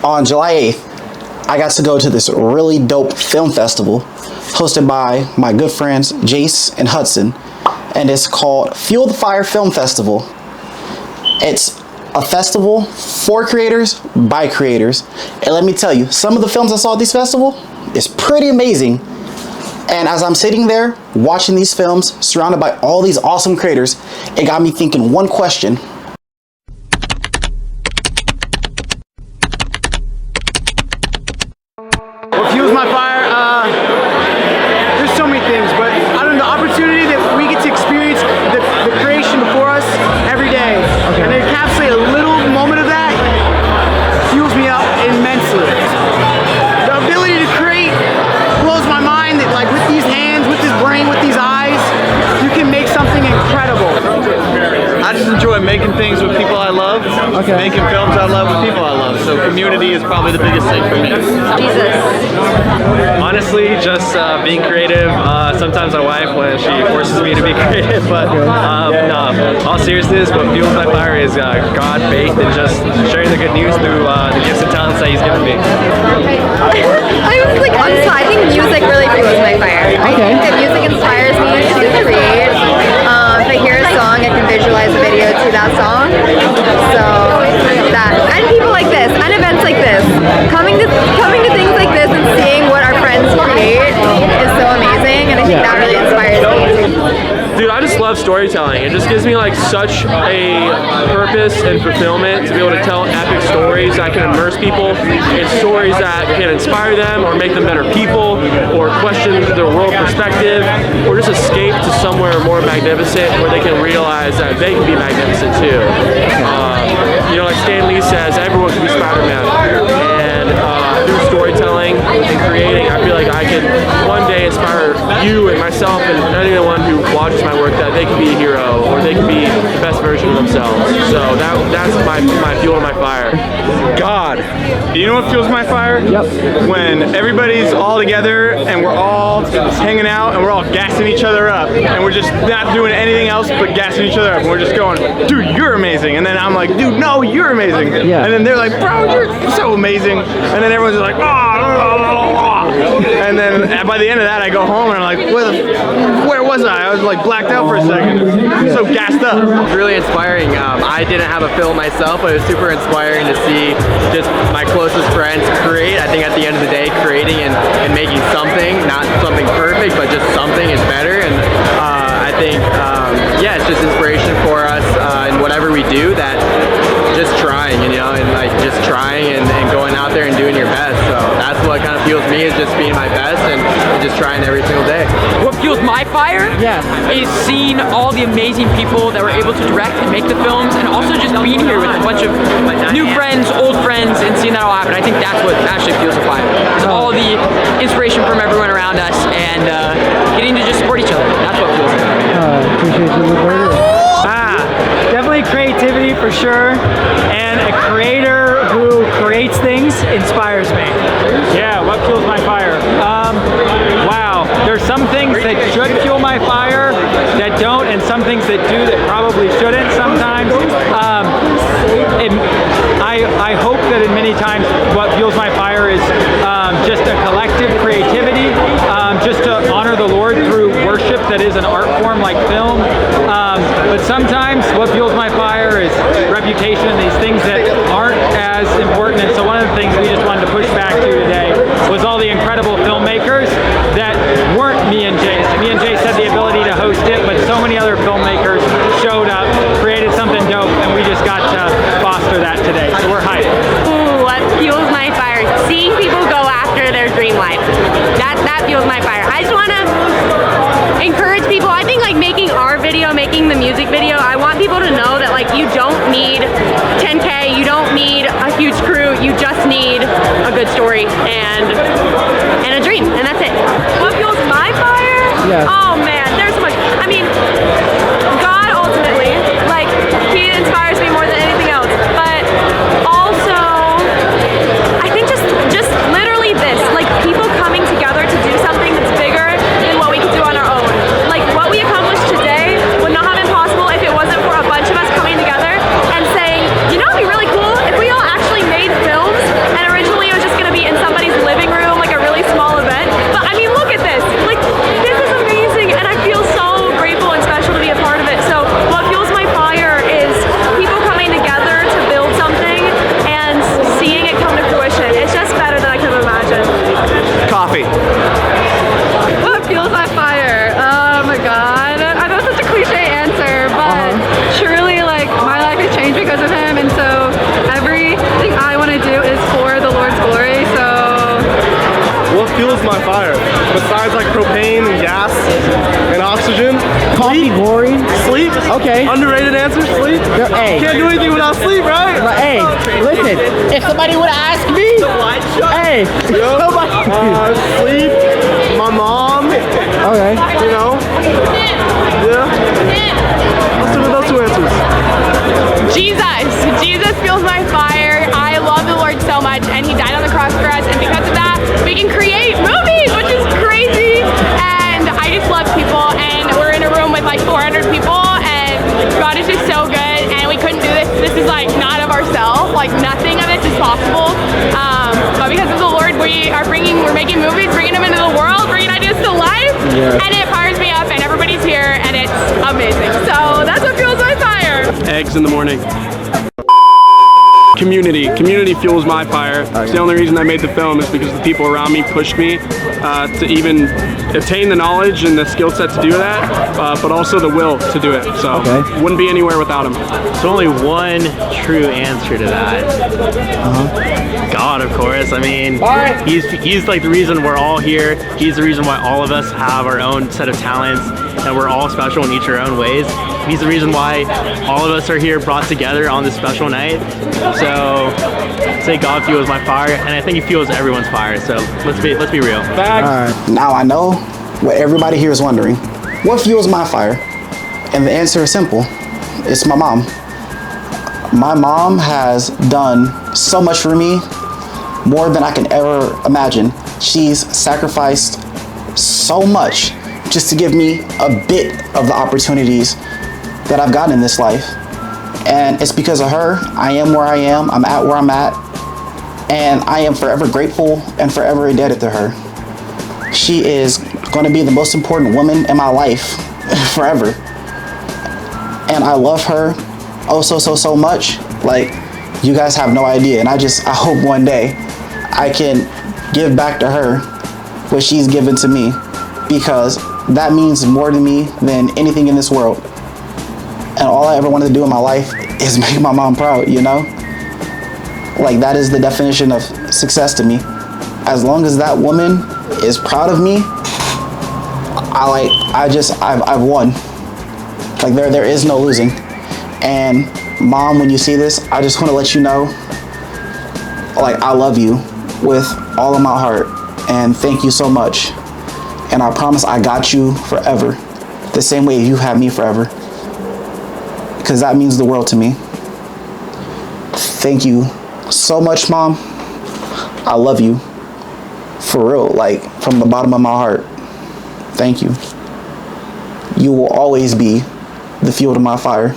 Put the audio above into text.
On July 8th, I got to go to this really dope film festival hosted by my good friends Jace and Hudson, and it's called Fuel the Fire Film Festival. It's a festival for creators by creators, and let me tell you, some of the films I saw at this festival is pretty amazing. And as I'm sitting there watching these films surrounded by all these awesome creators, it got me thinking one question. What fuels my fire? There's so many things, but I don't know, the opportunity that we get to experience the creation before us every day, and to encapsulate a little moment of that fuels me up immensely. The ability to create blows my mind that, like, with these hands, with this brain, with these eyes, you can make something incredible. I just enjoy making things with people I love, making films I love with people I love. So community is probably the biggest thing for me. Jesus. Honestly, just being creative. Sometimes my wife, when she forces me to be creative, but no, all seriousness, what fuels my fire is God, faith, and just sharing the good news through the gifts and talents that He's given me. I was like, I think music really fuels my fire. I think that music inspires me to create. If I hear a song, I can visualize a video to that song. So that, and people like this, and events like this, coming to things like this and seeing what our friends create is so amazing, and I think that really inspires me. Dude, I just love storytelling. It just gives me like such a purpose and fulfillment to be able to tell epic stories that can immerse people in stories that can inspire them or make them better people or question their world perspective or just escape to somewhere more magnificent where they can realize that they can be magnificent too. You know, like Stan Lee says, everyone can be Spider-Man. And through storytelling and creating, I feel like I can one day inspire you and myself and anyone who watches my work that they can be a hero or they can be the best version of themselves. So that's my fuel and my fire. God. You know what fuels my fire? Yep. When everybody's all together and we're all hanging out and we're all gassing each other up and we're just not doing anything else but gassing each other up and we're just going, dude, you're amazing. And then I'm like, dude, no, you're amazing. Yeah. And then they're like, bro, you're so amazing. And then everyone's like, and then by the end of that, I go home and I'm like, where was I? I was like blacked out for a second. So gassed up. It's really inspiring. I didn't have a film myself, but it was super inspiring to see just my closest friends create. I think at the end of the day, creating and making something, not something perfect, but just something is better. And I think, yeah, it's just inspiration for us in whatever we do, that just trying, you know, and like just trying and going out there and doing your best. So that's what kind of fuels me, is just being my best and just trying every single day. What fuels my fire is seeing all the amazing people that were able to direct and make the films, and also just being here with a bunch of new friends, old friends, and seeing that all happen. I think that's what actually fuels the fire. It's all the inspiration from everyone around us and getting to just support each other. That's what fuels it. Appreciate you. Definitely creativity for sure, and a creator who creates things inspires me. Yeah, what fuels my fire? Wow, there's some things that should fuel my fire that don't, and some things that do that probably shouldn't sometimes. I hope that in many times what fuels my fire is just a collective creativity, just to honor the Lord through worship that is an art form like film. But sometimes what fuels my fire is reputation and these things that aren't as important. And so one of the things we just wanted to push back to today was all the incredible filmmakers that weren't me and Jace. Me and Jace had the ability to host it, but so many other filmmakers showed up, created something dope, and we just got to foster that today. So we're hyped. Ooh, what fuels my fire? Seeing people go after their dream life. That fuels my fire. I just want to encourage people. I think like making our video, making the music video, I want people to know that like you don't need 10K, you don't need a huge crew, you just need a good story and a dream, and that's it. What fuels my fire? Oh man, there's so much. I mean, God ultimately, like, He inspires me more than anything else, but also I think just literally this, like people coming together to do something that's bigger than what we could do on our own. Like what we accomplished today would not have been possible if it wasn't for a bunch of us coming together and saying, you know, it'd be really cool if we all actually made films and fuels my fire? Besides like propane and gas and oxygen? Coffee, glory. Sleep? Okay. Underrated answer, sleep? Hey. Can't do anything without sleep, right? But hey, listen, if somebody would ask me, hey, Sleep, my mom, okay. you know? Yeah. Let's do those two answers. Jesus fuels my fire. I love the Lord so much, and He died on the cross for us, and because of that, we can create movies, which is crazy. And I just love people, and we're in a room with like 400 people, and God is just so good, and we couldn't do this. This is like not of ourselves, like nothing of this is possible. But because of the Lord, we're making movies, bringing them into the world, bringing ideas to life, and it fires me up, and everybody's here, and it's amazing. So that's what fuels my fire. Eggs in the morning. Community fuels my fire. It's the only reason I made the film is because the people around me pushed me to even attain the knowledge and the skill set to do that, but also the will to do it. So wouldn't be anywhere without him. There's only one true answer to that. God, of course. I mean, he's like the reason we're all here. He's the reason why all of us have our own set of talents, and we're all special in each our own ways. He's the reason why all of us are here brought together on this special night. So say God fuels my fire, and I think He fuels everyone's fire. So let's be real. Now I know what everybody here is wondering. What fuels my fire? And the answer is simple. It's my mom. My mom has done so much for me, more than I can ever imagine. She's sacrificed so much just to give me a bit of the opportunities that I've gotten in this life. And it's because of her, I am where I am, I'm at where I'm at, and I am forever grateful and forever indebted to her. She is going to be the most important woman in my life forever. And I love her oh so much. Like, you guys have no idea. And I hope one day I can give back to her what she's given to me, because that means more to me than anything in this world. And all I ever wanted to do in my life is make my mom proud, you know? Like, that is the definition of success to me. As long as that woman is proud of me, I've won. Like, there is no losing. And Mom, when you see this, I just want to let you know, like, I love you with all of my heart, and thank you so much. And I promise I got you forever, the same way you have me forever, because that means the world to me. Thank you so much, Mom. I love you for real, like, from the bottom of my heart. Thank you. You will always be the fuel to my fire.